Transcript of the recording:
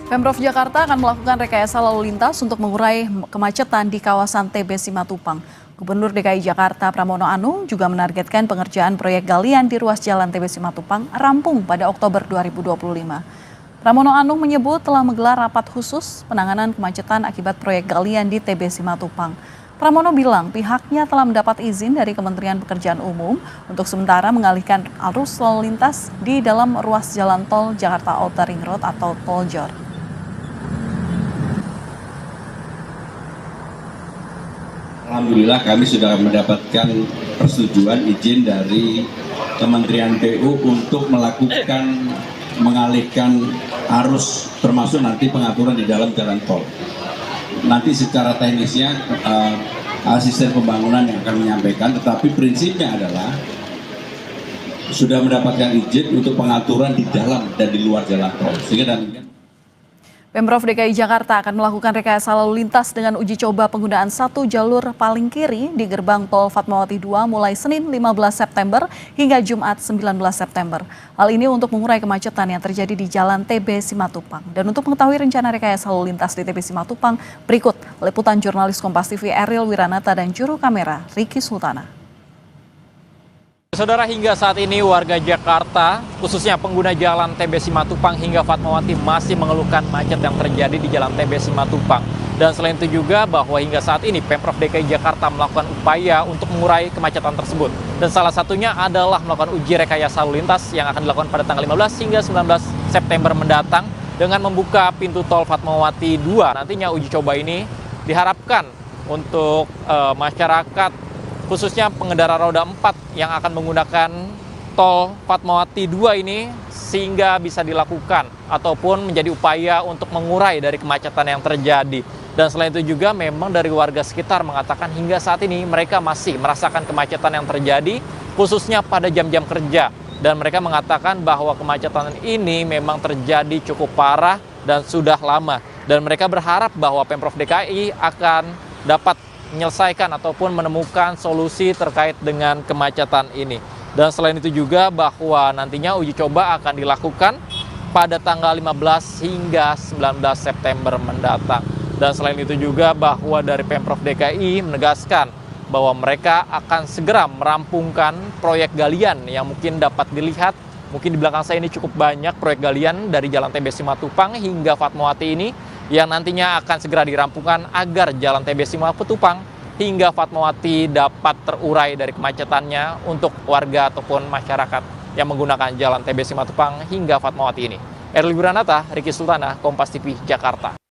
Pemprov Jakarta akan melakukan rekayasa lalu lintas untuk mengurai kemacetan di kawasan TB Simatupang. Gubernur DKI Jakarta Pramono Anung juga menargetkan pengerjaan proyek galian di ruas jalan TB Simatupang rampung pada Oktober 2025. Pramono Anung menyebut telah menggelar rapat khusus penanganan kemacetan akibat proyek galian di TB Simatupang. Pramono bilang pihaknya telah mendapat izin dari Kementerian Pekerjaan Umum untuk sementara mengalihkan arus lalu lintas di dalam ruas jalan tol Jakarta Outer Ring Road atau Tol JOR. Alhamdulillah kami sudah mendapatkan persetujuan izin dari Kementerian PU untuk melakukan mengalihkan arus termasuk nanti pengaturan di dalam jalan tol. Nanti secara teknisnya asisten pembangunan yang akan menyampaikan, tetapi prinsipnya adalah sudah mendapatkan izin untuk pengaturan di dalam dan di luar jalan tol. Sehingga Pemprov DKI Jakarta akan melakukan rekayasa lalu lintas dengan uji coba penggunaan satu jalur paling kiri di gerbang tol Fatmawati 2 mulai Senin 15 September hingga Jumat 19 September. Hal ini untuk mengurai kemacetan yang terjadi di Jalan TB Simatupang. Dan untuk mengetahui rencana rekayasa lalu lintas di TB Simatupang, berikut liputan jurnalis Kompas TV Ariel Wiranata dan juru kamera Ricky Sultana. Saudara, hingga saat ini warga Jakarta, khususnya pengguna jalan TB Simatupang hingga Fatmawati masih mengeluhkan macet yang terjadi di jalan TB Simatupang. Dan selain itu juga bahwa hingga saat ini Pemprov DKI Jakarta melakukan upaya untuk mengurai kemacetan tersebut. Dan salah satunya adalah melakukan uji rekayasa lalu lintas yang akan dilakukan pada tanggal 15 hingga 19 September mendatang dengan membuka pintu tol Fatmawati 2. Nantinya uji coba ini diharapkan untuk masyarakat, khususnya pengendara roda 4 yang akan menggunakan tol Fatmawati 2 ini sehingga bisa dilakukan ataupun menjadi upaya untuk mengurai dari kemacetan yang terjadi. Dan selain itu juga memang dari warga sekitar mengatakan hingga saat ini mereka masih merasakan kemacetan yang terjadi khususnya pada jam-jam kerja. Dan mereka mengatakan bahwa kemacetan ini memang terjadi cukup parah dan sudah lama. Dan mereka berharap bahwa Pemprov DKI akan dapat menyelesaikan ataupun menemukan solusi terkait dengan kemacetan ini. Dan selain itu juga bahwa nantinya uji coba akan dilakukan pada tanggal 15 hingga 19 September mendatang. Dan selain itu juga bahwa dari Pemprov DKI menegaskan bahwa mereka akan segera merampungkan proyek galian yang mungkin dapat dilihat. Mungkin di belakang saya ini cukup banyak proyek galian dari Jalan TB Simatupang hingga Fatmawati ini yang nantinya akan segera dirampungkan agar Jalan TB Simatupang hingga Fatmawati dapat terurai dari kemacetannya untuk warga ataupun masyarakat yang menggunakan Jalan TB Simatupang hingga Fatmawati ini. Ariel Wiranata, Ricky Sultana, Kompas TV, Jakarta.